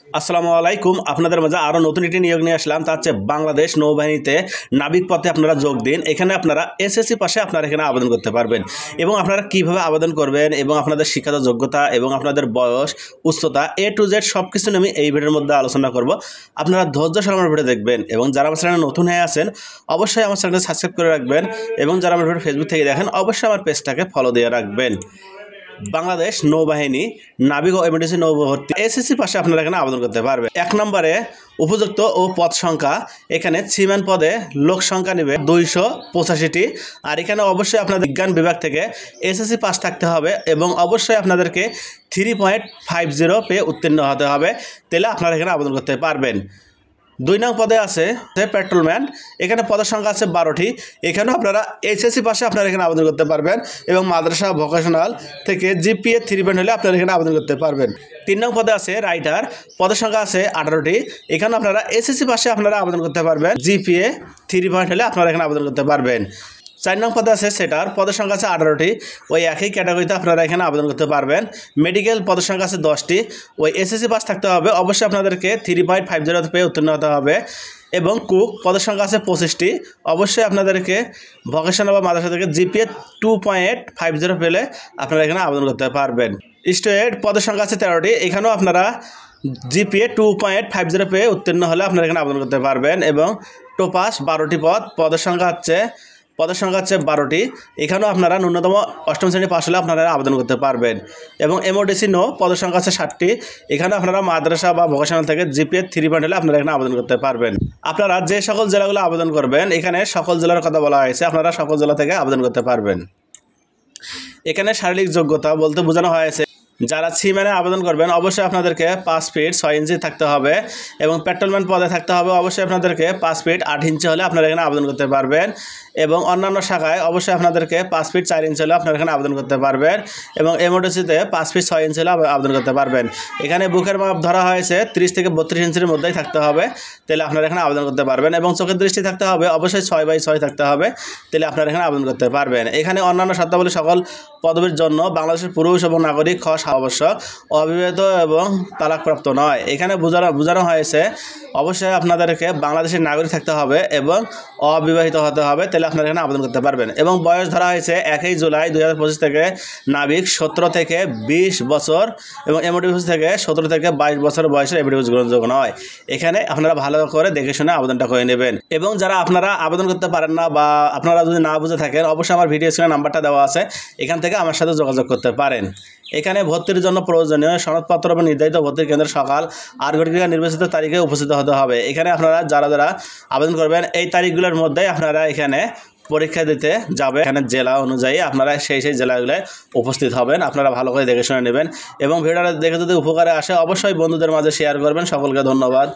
আসসালামু আলাইকুম। আপনাদের মাঝে আরও নতুন একটি নিয়োগ নিয়ে আসলাম। তা হচ্ছে বাংলাদেশ নৌবাহিনীতে নাবিক পদে আপনারা যোগ দিন। এখানে আপনারা এসএসসি পাশে আপনারা এখানে আবেদন করতে পারবেন এবং আপনারা কিভাবে আবেদন করবেন এবং আপনাদের শিক্ষাগত যোগ্যতা এবং আপনাদের বয়স, উচ্চতা A to Z সব কিছু আমি এই ভিডিওর মধ্যে আলোচনা করব। আপনারা ধৈর্য সহকারে আমার ভিডিও দেখবেন এবং যারা আমার চ্যানেলে নতুন হয়ে আছেন অবশ্যই আমার চ্যানেলটা সাবস্ক্রাইব করে রাখবেন এবং যারা আমার ভিডিও ফেসবুক থেকে দেখেন অবশ্যই আমার পেজটাকে ফলো দিয়ে রাখবেন। বাংলাদেশ নৌবাহিনী নাবিক ও এমার্জেন্সি নৌভর্তি এসএসসি পাশে আপনারা এখানে আবেদন করতে পারবেন। 1 নম্বরে উপযুক্ত ও পদ সংখ্যা, এখানে সিম্যান পদে লোক সংখ্যা নেবে 285টি। আর এখানে অবশ্যই আপনাদের বিজ্ঞান বিভাগ থেকে এসএসসি পাস থাকতে হবে এবং অবশ্যই আপনাদেরকে 3.50 পেয়ে উত্তীর্ণ হতে হবে, তাহলে আপনারা এখানে আবেদন করতে পারবেন। 2 নং পদে আছে পেট্রোলম্যান, এখানে পদের সংখ্যা আছে 12টি। এখানেও আপনারা এইচএসসি পাশে আপনারা এখানে আবেদন করতে পারবেন এবং মাদ্রাসা ভোকেশনাল থেকে জিপিএ 3 পয়েন্ট হলে আপনারা এখানে আবেদন করতে পারবেন। 3 নং পদে আছে রাইটার, পদের সংখ্যা আছে 18টি। এখানে আপনারা এসএসসি পাশে আপনারা আবেদন করতে পারবেন, জিপিএ 3 পয়েন্ট হলে আপনারা এখানে আবেদন করতে পারবেন। 4 নং পদে আছে সেটার, পদের সংখ্যা আছে 18টি। ওই একই ক্যাটাগরিতে আপনারা এখানে আবেদন করতে পারবেন। মেডিকেল পদের সংখ্যা আছে 10টি। ওই এসএসসি পাস থাকতে হবে, অবশ্যই আপনাদেরকে 3.50 পেয়ে উত্তীর্ণ হতে হবে। এবং কুক পদের সংখ্যা আছে 25টি। অবশ্যই আপনাদেরকে ভোকেশনাল বা মাদ্রাসা থেকে জিপিএ 2.50 পেলে আপনারা এখানে আবেদন করতে পারবেন। স্টুডেন্ট পদের সংখ্যা আছে 13টি। এখানেও আপনারা জিপিএ 2.50 পেয়ে উত্তীর্ণ হলে আপনারা এখানে আবেদন করতে পারবেন। এবং টোপাস 12টি পদের সংখ্যা হচ্ছে 12টি। এখানেও আপনারা ন্যূনতম 8ম শ্রেণী পাস হলে আপনারা আবেদন করতে পারবেন। এবং এমওডিসি নো পদের সংখ্যা আছে 60টি। এখানে আপনারা মাদ্রাসা বা ভোকেশনাল থেকে জিপিএ 3 পয়েন্ট হলে আপনারা এখানে আবেদন করতে পারবেন। আপনারা যে সকল জেলাগুলো আবেদন করবেন, এখানে সকল জেলার কথা বলা হয়েছে, আপনারা সকল জেলা থেকে আবেদন করতে পারবেন। এখানে শারীরিক যোগ্যতা বলতে বোঝানো হয়েছে, যারা সিম্যানে আবেদন করবেন অবশ্যই আপনাদেরকে 5 ফিট 6 ইঞ্চি থাকতে হবে এবং পেট্রোলম্যান পদে থাকতে হবে অবশ্যই আপনাদেরকে 5 ফিট 8 ইঞ্চি হলে আপনারা এখানে আবেদন করতে পারবেন। এবং অন্যান্য শাখায় অবশ্যই আপনাদেরকে 5 ফিট 4 ইঞ্চি হলে আপনারা এখানে আবেদন করতে পারবেন। এবং এমওডিসিতে 5 ফিট 6 ইঞ্চি হলে আবেদন করতে পারবেন। এখানে বুকের মাপ ধরা হয়েছে 30 থেকে 32 ইঞ্চির মধ্যেই থাকতে হবে, তাহলে আপনারা এখানে আবেদন করতে পারবেন। এবং চোখের দৃষ্টি থাকতে হবে অবশ্যই 6/6 থাকতে হবে, তাহলে আপনারা এখানে আবেদন করতে পারবেন। এখানে অন্যান্য শর্তাবলী সকল পদবীর জন্য বাংলাদেশের পুরুষ এবং নাগরিক আবশ্যক, অবিবাহিত এবং তালাকপ্রাপ্ত নয়। এখানে বোঝানো হয়েছে অবশ্যই আপনাদেরকে বাংলাদেশের নাগরিক থাকতে হবে এবং অবিবাহিত হতে হবে, তাহলে আপনারা এখানে আবেদন করতে পারবেন। এবং বয়স ধরা হয়েছে 1 জুলাই 2025 থেকে নাবিক 17 থেকে 20 বছর এবং এমওডিসি থেকে 17 থেকে 22 বছর বয়সের এমওডিসি গ্রহণযোগ্য নয়। এখানে আপনারা ভালো করে দেখে শুনে আবেদনটা করে নেবেন। এবং যারা আপনারা আবেদন করতে পারেন না বা আপনারা যদি না বুঝে থাকেন অবশ্যই আমার ভিডিও স্ক্রিনে নাম্বারটা দেওয়া আছে, এখান থেকে আমার সাথে যোগাযোগ করতে পারেন। এখানে ভর্তির জন্য প্রয়োজনীয় সনদপত্র এবং নির্ধারিত ভর্তির কেন্দ্রে সকাল 8 ঘটিকা নির্বাচিত তারিখে উপস্থিত হতে হবে। এখানে আপনারা যারা আবেদন করবেন এই তারিখগুলোর মধ্যেই আপনারা এখানে পরীক্ষা দিতে যাবে। এখানে জেলা অনুযায়ী আপনারা সেই জেলাগুলোয় উপস্থিত হবেন। আপনারা ভালো করে দেখে শুনে নেবেন এবং ভিডিওটা দেখে যদি উপকারে আসে অবশ্যই বন্ধুদের মাঝে শেয়ার করবেন। সকলকে ধন্যবাদ।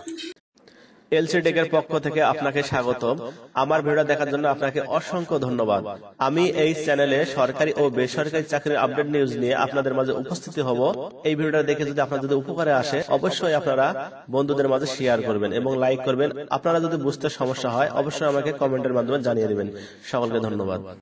এলসি টেকের পক্ষ থেকে আপনাকে স্বাগতম। আমার ভিডিও দেখার জন্য আপনাকে অসংখ্য ধন্যবাদ। আমি এই চ্যানেলে সরকারি ও বেসরকারি চাকরির আপডেট নিউজ নিয়ে আপনাদের মাঝে উপস্থিত হব। এই ভিডিওটা দেখে যদি আপনার যদি উপকারে আসে অবশ্যই আপনারা বন্ধুদের মাঝে শেয়ার করবেন এবং লাইক করবেন। আপনারা যদি বুঝতে সমস্যা হয় অবশ্যই আমাকে কমেন্টের মাধ্যমে জানিয়ে দিবেন। সকলকে ধন্যবাদ।